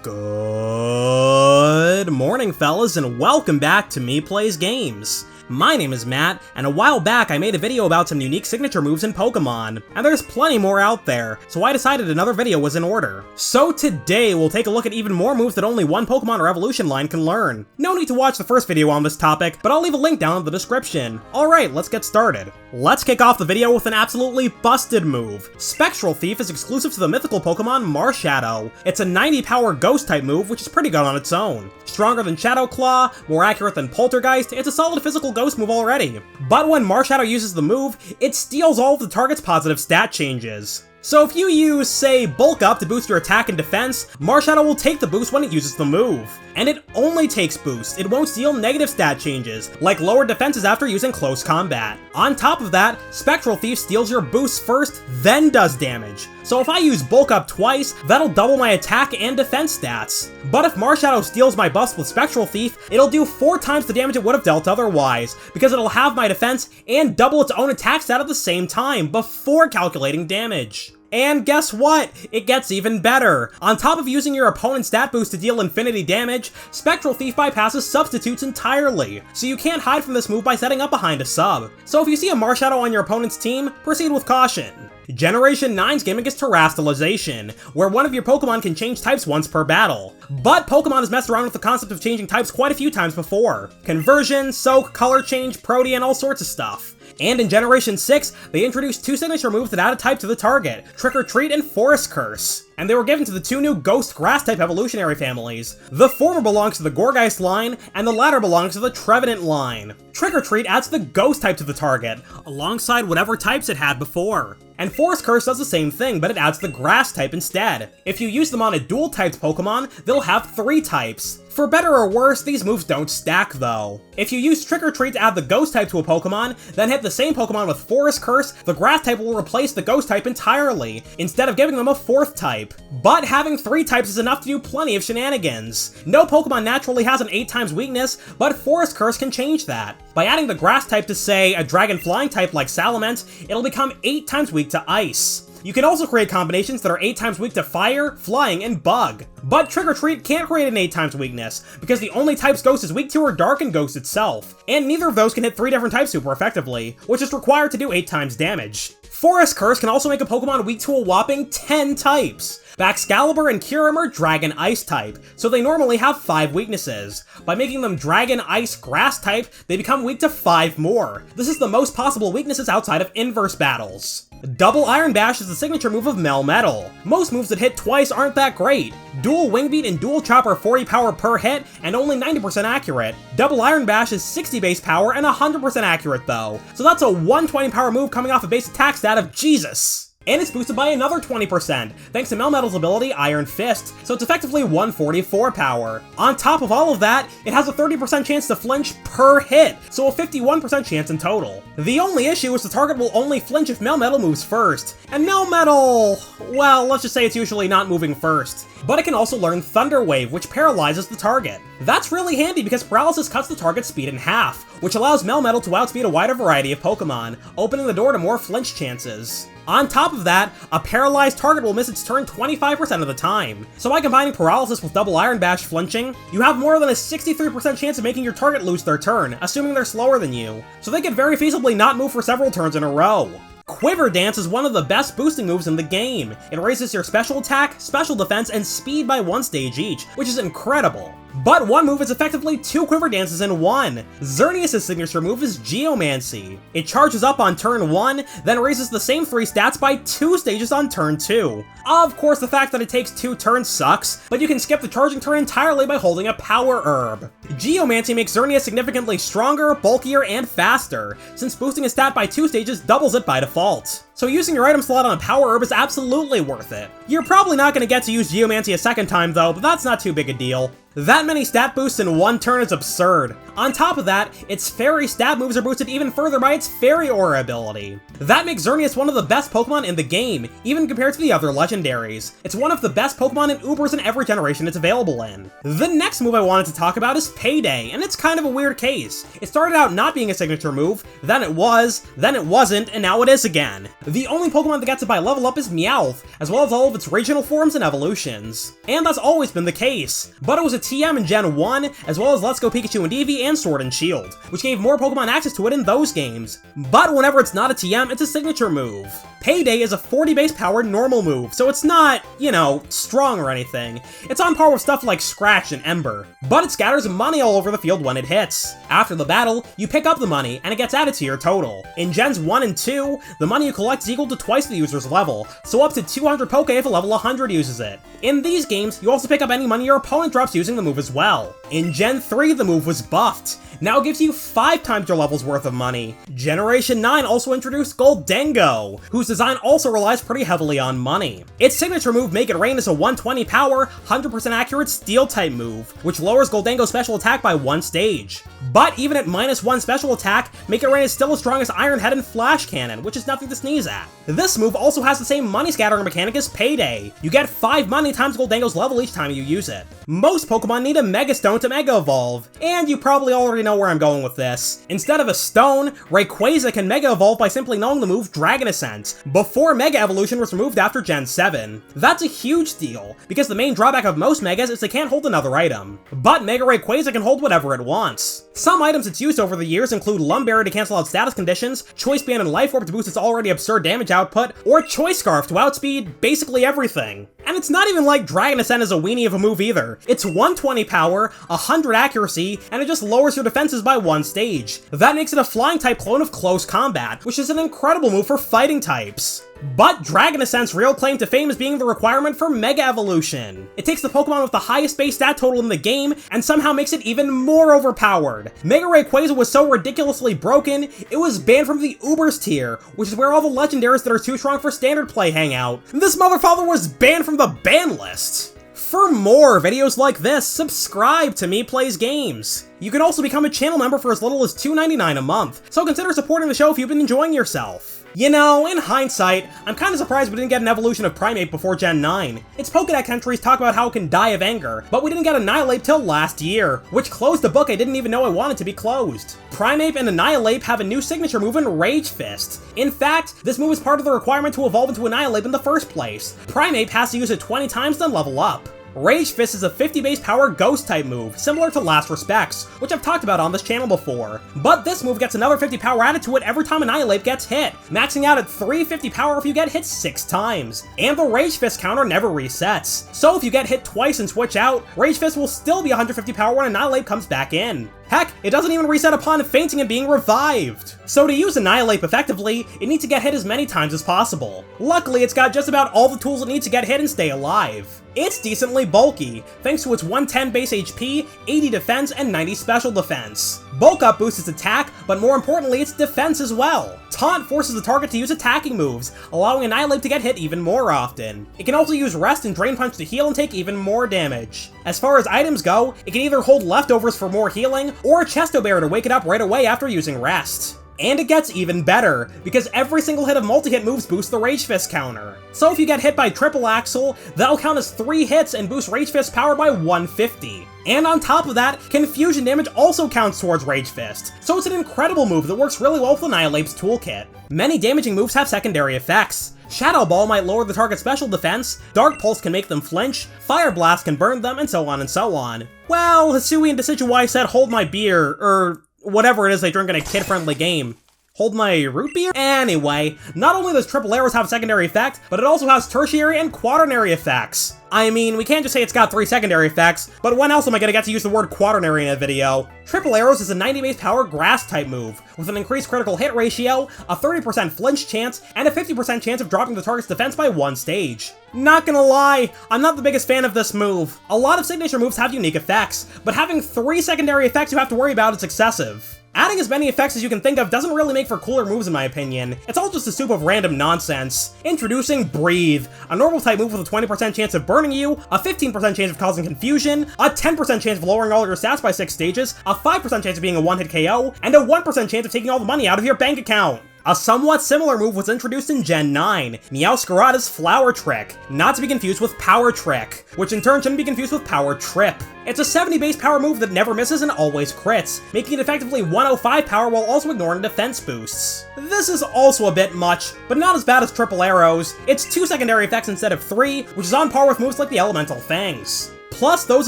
Good morning, fellas, and welcome back to Me Plays Games. My name is Matt, and a while back I made a video about some unique signature moves in Pokemon, and there's plenty more out there, so I decided another video was in order. So today we'll take a look at even more moves that only one Pokemon or evolution line can learn. No need to watch the first video on this topic, but I'll leave a link down in the description. Alright, let's get started. Let's kick off the video with an absolutely busted move. Spectral Thief is exclusive to the mythical Pokemon Marshadow. It's a 90 power ghost type move, which is pretty good on its own. Stronger than Shadow Claw, more accurate than Poltergeist, it's a solid physical ghost move already. But when Marshadow uses the move, it steals all of the target's positive stat changes. So if you use, say, Bulk Up to boost your attack and defense, Marshadow will take the boost when it uses the move. And it only takes boosts, it won't steal negative stat changes, like lower defenses after using close combat. On top of that, Spectral Thief steals your boosts first, then does damage. So if I use Bulk Up twice, that'll double my attack and defense stats. But if Marshadow steals my buffs with Spectral Thief, it'll do 4 times the damage it would have dealt otherwise, because it'll have my defense and double its own attack stat at the same time, before calculating damage. And guess what? It gets even better! On top of using your opponent's stat boost to deal infinity damage, Spectral Thief bypasses substitutes entirely, so you can't hide from this move by setting up behind a sub. So if you see a Marshadow on your opponent's team, proceed with caution. Generation 9's gimmick is Terastallization, where one of your Pokemon can change types once per battle. But Pokemon has messed around with the concept of changing types quite a few times before. Conversion, Soak, Color Change, Protean, all sorts of stuff. And in Generation 6, they introduced 2 signature moves that add a type to the target, Trick or Treat and Forest Curse. And they were given to the 2 new Ghost Grass-type evolutionary families. The former belongs to the Gourgeist line, and the latter belongs to the Trevenant line. Trick or Treat adds the Ghost type to the target, alongside whatever types it had before. And Forest Curse does the same thing, but it adds the Grass type instead. If you use them on a dual-typed Pokemon, they'll have 3 types. For better or worse, these moves don't stack though. If you use Trick or Treat to add the Ghost type to a Pokemon, then hit the same Pokemon with Forest Curse, the Grass type will replace the Ghost type entirely, instead of giving them a 4th type. But having 3 types is enough to do plenty of shenanigans. No Pokemon naturally has an 8 times weakness, but Forest Curse can change that. By adding the Grass type to, say, a Dragon Flying type like Salamence, it'll become 8 times weak to Ice. You can also create combinations that are 8 times weak to Fire, Flying, and Bug. But Trick or Treat can't create an 8 times weakness, because the only types Ghost is weak to are Dark and Ghost itself. And neither of those can hit 3 different types super effectively, which is required to do 8 times damage. Forest Curse can also make a Pokemon weak to a whopping 10 types. Baxcalibur and Kyurem are Dragon Ice type, so they normally have 5 weaknesses. By making them Dragon Ice Grass type, they become weak to 5 more. This is the most possible weaknesses outside of inverse battles. Double Iron Bash is the signature move of Melmetal. Most moves that hit twice aren't that great. Dual Wing Beat and Dual Chop are 40 power per hit, and only 90% accurate. Double Iron Bash is 60 base power and 100% accurate though, so that's a 120 power move coming off a base attack stat of Jesus! And it's boosted by another 20%, thanks to Melmetal's ability Iron Fist, so it's effectively 144 power. On top of all of that, it has a 30% chance to flinch per hit, so a 51% chance in total. The only issue is the target will only flinch if Melmetal moves first. And Melmetal, well, let's just say it's usually not moving first. But it can also learn Thunder Wave, which paralyzes the target. That's really handy because paralysis cuts the target's speed in half, which allows Melmetal to outspeed a wider variety of Pokemon, opening the door to more flinch chances. On top of that, a paralyzed target will miss its turn 25% of the time. So by combining paralysis with double Iron Bash flinching, you have more than a 63% chance of making your target lose their turn, assuming they're slower than you. So they could very feasibly not move for several turns in a row. Quiver Dance is one of the best boosting moves in the game. It raises your special attack, special defense, and speed by 1 stage each, which is incredible. But one move is effectively 2 Quiver Dances in one. Xerneas' signature move is Geomancy. It charges up on turn 1, then raises the same 3 stats by 2 stages on turn 2. Of course, the fact that it takes 2 turns sucks, but you can skip the charging turn entirely by holding a Power Herb. Geomancy makes Xerneas significantly stronger, bulkier, and faster, since boosting a stat by 2 stages doubles it by default. So using your item slot on a Power Herb is absolutely worth it. You're probably not going to get to use Geomancy a second time though, but that's not too big a deal. That many stat boosts in one turn is absurd. On top of that, its Fairy stab moves are boosted even further by its Fairy Aura ability. That makes Xerneas one of the best Pokemon in the game, even compared to the other legendaries. It's one of the best Pokemon in Ubers in every generation it's available in. The next move I wanted to talk about is Payday, and it's kind of a weird case. It started out not being a signature move, then it was, then it wasn't, and now it is again. The only Pokemon that gets it by level up is Meowth, as well as all of its regional forms and evolutions. And that's always been the case. But it was a TM in Gen 1, as well as Let's Go Pikachu and Eevee and Sword and Shield, which gave more Pokemon access to it in those games. But whenever it's not a TM, it's a signature move. Payday is a 40 base power normal move, so it's not, you know, strong or anything. It's on par with stuff like Scratch and Ember, but it scatters money all over the field when it hits. After the battle, you pick up the money, and it gets added to your total. In Gens 1 and 2, the money you collect is equal to twice the user's level, so up to 200 Poke if a level 100 uses it. In these games, you also pick up any money your opponent drops using the move as well. In Gen 3, the move was buffed. Now it gives you 5 times your level's worth of money. Generation 9 also introduced Gholdengo, whose design also relies pretty heavily on money. Its signature move, Make It Rain, is a 120 power, 100% accurate Steel-type move, which lowers Gholdengo's special attack by 1 stage. But even at -1 special attack, Make It Rain is still as strong as Iron Head and Flash Cannon, which is nothing to sneeze at. This move also has the same money scattering mechanic as Payday. You get 5 money times Gholdengo's level each time you use it. Most Pokemon need a Mega Stone to Mega Evolve, and you probably already know where I'm going with this. Instead of a stone, Rayquaza can Mega Evolve by simply knowing the move Dragon Ascent, before Mega Evolution was removed after Gen 7. That's a huge deal, because the main drawback of most Megas is they can't hold another item. But Mega Rayquaza can hold whatever it wants. Some items it's used over the years include Lumberry to cancel out status conditions, Choice Band and Life Orb to boost its already absurd damage output, or Choice Scarf to outspeed basically everything. And it's not even like Dragon Ascent is a weenie of a move either. It's 120 power, 100 accuracy, and it just lowers your defenses by 1 stage. That makes it a flying type clone of Close Combat, which is an incredible move for fighting types. But Dragon Ascent's real claim to fame is being the requirement for Mega Evolution. It takes the Pokemon with the highest base stat total in the game and somehow makes it even more overpowered. Mega Rayquaza was so ridiculously broken, it was banned from the Ubers tier, which is where all the legendaries that are too strong for standard play hang out. This motherfather was banned from the ban list. For more videos like this, subscribe to Me Plays Games. You can also become a channel member for as little as $2.99 a month, so consider supporting the show if you've been enjoying yourself. You know, in hindsight, I'm kinda surprised we didn't get an evolution of Primeape before Gen 9. Its Pokédex entries talk about how it can die of anger, but we didn't get Annihilape till last year, which closed a book I didn't even know I wanted to be closed. Primeape and Annihilape have a new signature move in Rage Fist. In fact, this move is part of the requirement to evolve into Annihilape in the first place. Primeape has to use it 20 times then level up. Rage Fist is a 50 base power Ghost-type move, similar to Last Respects, which I've talked about on this channel before. But this move gets another 50 power added to it every time Annihilape gets hit, maxing out at 350 power if you get hit 6 times. And the Rage Fist counter never resets, so if you get hit twice and switch out, Rage Fist will still be 150 power when Annihilape comes back in. Heck, it doesn't even reset upon fainting and being revived. So to use Annihilape effectively, it needs to get hit as many times as possible. Luckily, it's got just about all the tools it needs to get hit and stay alive. It's decently bulky, thanks to its 110 base HP, 80 defense, and 90 special defense. Bulk Up boosts its attack, but more importantly, its defense as well. Taunt forces the target to use attacking moves, allowing Annihilape to get hit even more often. It can also use Rest and Drain Punch to heal and take even more damage. As far as items go, it can either hold leftovers for more healing, or a Chesto Bear to wake it up right away after using Rest. And it gets even better, because every single hit of multi-hit moves boosts the Rage Fist counter. So if you get hit by Triple Axle, that'll count as 3 hits and boost Rage Fist power by 150. And on top of that, Confusion damage also counts towards Rage Fist, so it's an incredible move that works really well with Annihilape's toolkit. Many damaging moves have secondary effects. Shadow Ball might lower the target's special defense, Dark Pulse can make them flinch, Fire Blast can burn them, and so on and so on. Well, Hisuian Decidueye said hold my beer, or whatever it is they drink in a kid-friendly game. Hold my root beer? Anyway, not only does Triple Arrows have secondary effect, but it also has tertiary and quaternary effects. I mean, we can't just say it's got 3 secondary effects, but when else am I gonna get to use the word quaternary in a video? Triple Arrows is a 90 base power Grass-type move, with an increased critical hit ratio, a 30% flinch chance, and a 50% chance of dropping the target's defense by 1 stage. Not gonna lie, I'm not the biggest fan of this move. A lot of signature moves have unique effects, but having 3 secondary effects you have to worry about is excessive. Adding as many effects as you can think of doesn't really make for cooler moves in my opinion. It's all just a soup of random nonsense. Introducing Breathe, a normal type move with a 20% chance of burning you, a 15% chance of causing confusion, a 10% chance of lowering all your stats by 6 stages, a 5% chance of being a one-hit KO, and a 1% chance of taking all the money out of your bank account. A somewhat similar move was introduced in Gen 9, Meowscarada's Flower Trick, not to be confused with Power Trick, which in turn shouldn't be confused with Power Trip. It's a 70 base power move that never misses and always crits, making it effectively 105 power while also ignoring defense boosts. This is also a bit much, but not as bad as Triple Arrows. It's 2 secondary effects instead of 3, which is on par with moves like the Elemental Fangs. Plus, those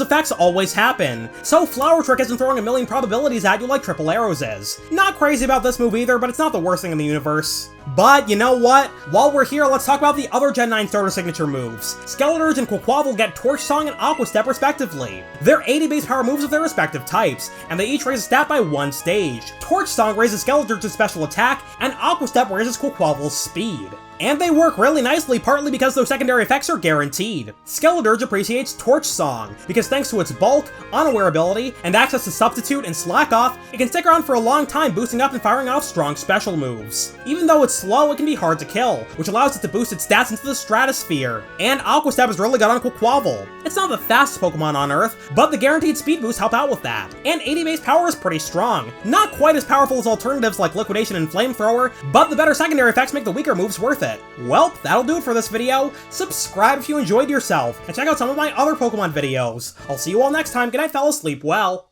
effects always happen, so Flower Trick isn't throwing a million probabilities at you like Triple Arrows is. Not crazy about this move either, but it's not the worst thing in the universe. But, you know what? While we're here, let's talk about the other Gen 9 starter signature moves. Skeledirge and Quaquaval get Torch Song and Aqua Step respectively. They're 80 base power moves of their respective types, and they each raise a stat by 1 stage. Torch Song raises Skeledirge's special attack, and Aqua Step raises Quaquaval's speed. And they work really nicely, partly because those secondary effects are guaranteed. Skeledirge appreciates Torch Song, because thanks to its bulk, unaware ability, and access to Substitute and Slack Off, it can stick around for a long time boosting up and firing off strong special moves. Even though it's slow, it can be hard to kill, which allows it to boost its stats into the stratosphere. And Aqua Step is really good on Quaquaval. It's not the fastest Pokemon on Earth, but the guaranteed speed boosts help out with that. And 80 base power is pretty strong. Not quite as powerful as alternatives like Liquidation and Flamethrower, but the better secondary effects make the weaker moves worth it. Well, that'll do it for this video. Subscribe if you enjoyed yourself, and check out some of my other Pokemon videos. I'll see you all next time. Good night, fellas. Sleep well.